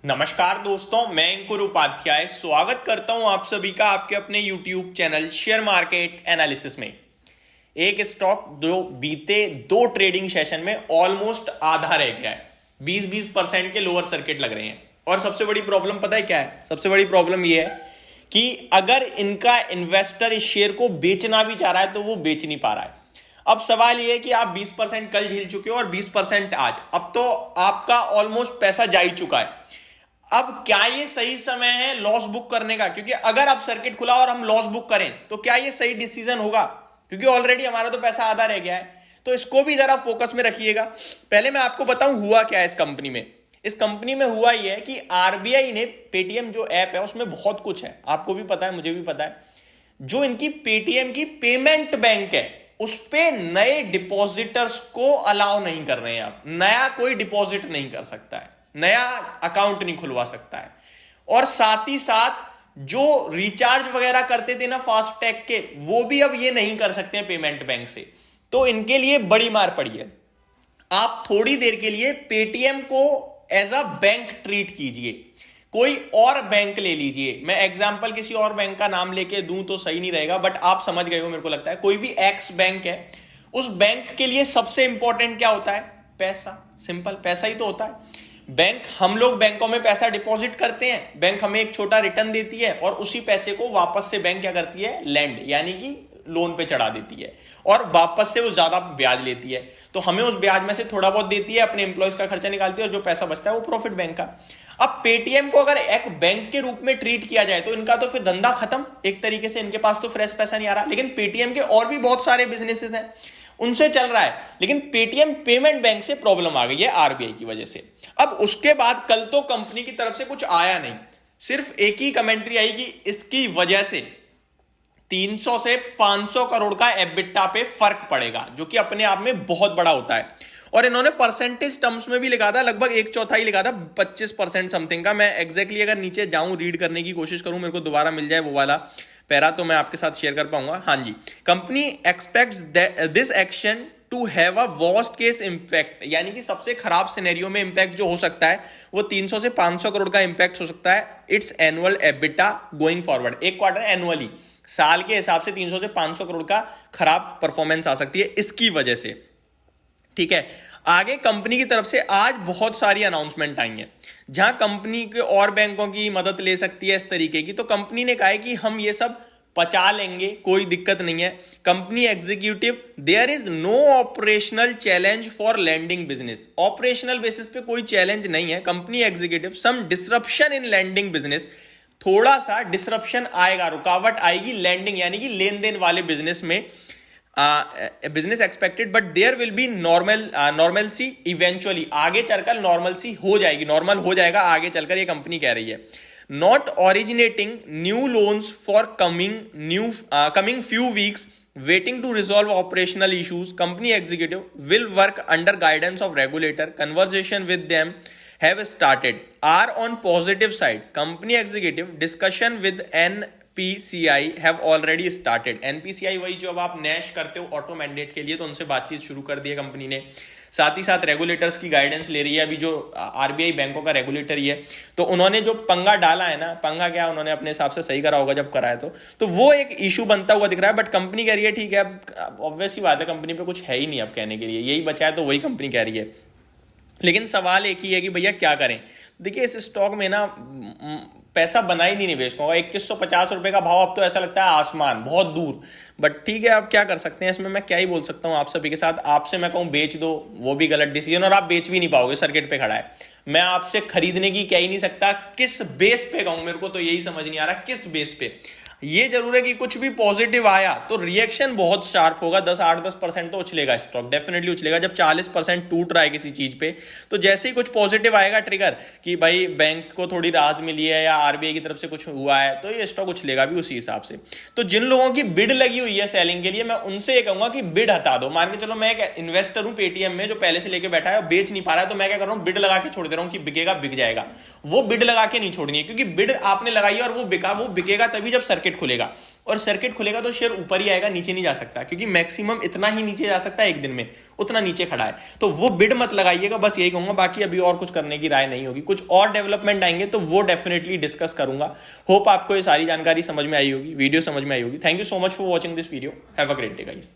नमस्कार दोस्तों, मैं अंकुर उपाध्याय स्वागत करता हूं आप सभी का आपके अपने YouTube channel share market analysis में। एक स्टॉक जो बीते दो ट्रेडिंग सेशन में ऑलमोस्ट आधा रह गया है, 20-20% के लोअर सर्किट लग रहे हैं। और सबसे बड़ी प्रॉब्लम पता है क्या है? सबसे बड़ी प्रॉब्लम यह है कि अगर इनका इन्वेस्टर इस शेयर को बेचना भी चाह रहा है तो वो बेच नहीं पा रहा है। अब सवाल यह है कि आप 20% कल झेल चुके हो और 20% आज, अब तो आपका ऑलमोस्ट पैसा जा ही चुका है। अब क्या ये सही समय है लॉस बुक करने का? क्योंकि अगर अब सर्किट खुला और हम लॉस बुक करें तो क्या ये सही डिसीजन होगा? क्योंकि ऑलरेडी हमारा तो पैसा आधा रह गया है। तो इसको भी जरा फोकस में रखिएगा। पहले मैं आपको बताऊं हुआ क्या है इस कंपनी में। इस कंपनी में हुआ यह है कि आरबीआई ने पेटीएम जो ऐप है उसमें बहुत कुछ है, आपको भी पता है, मुझे भी पता है। जो इनकी पेटीएम की पेमेंट बैंक है उस पे नए डिपॉजिटर्स को अलाउ नहीं कर रहे हैं। आप नया कोई डिपॉजिट नहीं कर सकता है, नया अकाउंट नहीं खुलवा सकता है। और साथ ही साथ जो रिचार्ज वगैरह करते थे ना फास्टैग के, वो भी अब ये नहीं कर सकते हैं पेमेंट बैंक से। तो इनके लिए बड़ी मार पड़ी है। आप थोड़ी देर के लिए पेटीएम को एज अ बैंक ट्रीट कीजिए, कोई और बैंक ले लीजिए। मैं एग्जांपल किसी और बैंक का नाम लेके दूं तो सही नहीं रहेगा, बट आप समझ गए हो मेरे को लगता है। कोई भी एक्स बैंक है, उस बैंक के लिए सबसे इंपॉर्टेंट क्या होता है? पैसा। सिंपल, पैसा ही तो होता है। बैंक, हम लोग बैंकों में पैसा डिपॉजिट करते हैं, बैंक हमें एक छोटा रिटर्न देती है और उसी पैसे को वापस से बैंक क्या करती है? लैंड, यानी कि लोन पे चढ़ा देती है और वापस से वो ज्यादा ब्याज लेती है। तो हमें उस ब्याज में से थोड़ा बहुत देती है, अपने एम्प्लॉयज का खर्चा निकालती है और जो पैसा बचता है वो प्रॉफिट बैंक का। अब पेटीएम को अगर एक बैंक के रूप में ट्रीट किया जाए तो इनका तो फिर धंधा खत्म एक तरीके से। इनके पास तो फ्रेश पैसा नहीं आ रहा। लेकिन पेटीएम के और भी बहुत सारे बिजनेसेस हैं, उनसे चल रहा है। लेकिन पेटीएम पेमेंट बैंक से प्रॉब्लम आ गई है आरबीआई की वजह से। अब उसके बाद कल तो कंपनी की तरफ से कुछ आया नहीं, सिर्फ एक ही कमेंट्री आई कि इसकी वजह से 300 से 500 करोड़ का एबिटा पे फर्क पड़ेगा, जो कि अपने आप में बहुत बड़ा होता है। और इन्होंने परसेंटेज टर्म्स में भी लिखा था, लगभग 1/4 लिखा था, 25% समथिंग का। मैं एग्जैक्टली अगर नीचे जाऊं रीड करने की कोशिश करूं, मेरे को दोबारा मिल जाए वो वाला पैरा तो मैं आपके साथ शेयर कर पाऊंगा। हाँ जी, company expects this action to have a worst case impact, यानी कि सबसे खराब सिनेरियो में इंपैक्ट जो हो सकता है वो 300 से 500 करोड़ का इंपैक्ट हो सकता है it's annual EBITDA going forward. एक क्वार्टर एनुअली, साल के हिसाब से 300 से 500 करोड़ का खराब परफॉर्मेंस आ सकती है इसकी वजह से। ठीक है, आगे कंपनी की तरफ से आज बहुत सारी अनाउंसमेंट आई हैं जहां कंपनी के और बैंकों की मदद ले सकती है इस तरीके की। तो कंपनी ने कहा है कि हम ये सब पचा लेंगे, कोई दिक्कत नहीं है। Company executive, there is no operational challenge for landing business. Operational basis पे कोई चैलेंज नहीं है। Company executive, some disruption in landing business, थोड़ा सा डिसरप्शन आएगा, रुकावट आएगी लैंडिंग यानी कि लेन देन वाले बिजनेस में, business expected, but there will be normalcy eventually. आगे चलकर नॉर्मलसी हो जाएगी, नॉर्मल हो जाएगा आगे चलकर, ये कंपनी कह रही है। Not originating new loans for coming few weeks, waiting to resolve operational issues. Company executive will work under guidance of regulator. Conversation with them have started, are on positive side. Company executive discussion with NPCI have already started. NPCI वही जो अब आप Nash करते हो auto mandate के लिए, तो उनसे बातचीत शुरू कर दी है कंपनी ने। साथ ही साथ रेगुलेटर्स की गाइडेंस ले रही है। अभी जो आरबीआई बैंकों का रेगुलेटर ही है, तो उन्होंने जो पंगा डाला है ना, पंगा क्या उन्होंने अपने हिसाब से सही करा होगा जब करा है, तो वो एक इशू बनता हुआ दिख रहा है। बट कंपनी कह रही है ठीक है, अब ऑब्वियस ही बात है, कंपनी पे कुछ है ही नहीं अब कहने के लिए, यही बचा है तो वही कंपनी कह रही है। लेकिन सवाल एक ही है कि भैया क्या करें। देखिए, इस स्टॉक में ना पैसा बना ही नहीं निवेशकों का। 2150 रुपए का भाव अब तो ऐसा लगता है आसमान, बहुत दूर। बट ठीक है, अब क्या कर सकते हैं इसमें, मैं क्या ही बोल सकता हूं आप सभी के साथ। आपसे मैं कहूं बेच दो, वो भी गलत डिसीजन, और आप बेच भी नहीं पाओगे, सर्किट पे खड़ा है। मैं आपसे खरीदने की कह ही नहीं सकता। किस बेस पे कहूं, मेरे को तो यही समझ नहीं आ रहा किस बेस पे। ये जरूर है कि कुछ भी पॉजिटिव आया तो रिएक्शन बहुत शार्प होगा, 8-10% तो उछलेगा स्टॉक, डेफिनेटली उछलेगा। जब 40% टूट रहा है किसी चीज पे, तो जैसे ही कुछ पॉजिटिव आएगा ट्रिगर कि भाई बैंक को थोड़ी राहत मिली है या आरबीआई की तरफ से कुछ हुआ है, तो ये स्टॉक उछलेगा भी उसी हिसाब से। तो जिन लोगों की बिड लगी हुई है सेलिंग के लिए, मैं उनसे ये कहूंगा कि बिड हटा दो। मान के चलो मैं एक इन्वेस्टर हूं पेटीएम में जो पहले से लेके बैठा है और बेच नहीं पा रहा है, तो मैं क्या कर रहा हूं, बिड लगा के छोड़ दे रहा हूं कि बिकेगा, बिक जाएगा। वो बिड लगा के नहीं छोड़नी है, क्योंकि बिड आपने लगाई है और वो बिका, वो बिकेगा तभी जब सर्किट सर्किट खुलेगा, और सर्किट खुलेगा तो शेयर ऊपर ही आएगा, नीचे नहीं जा सकता, क्योंकि मैक्सिमम इतना ही नीचे जा सकता है एक दिन में, उतना नीचे खड़ा है। तो वो बिड मत लगाइएगा, बस यही कहूंगा। बाकी अभी और कुछ करने की राय नहीं होगी, कुछ और डेवलपमेंट आएंगे तो वो डेफिनेटली डिस्कस करूंगा। होप आपको ये सारी जानकारी समझ में आई होगी, वीडियो समझ में आई होगी। Thank you so much for watching this video. Have a great day guys.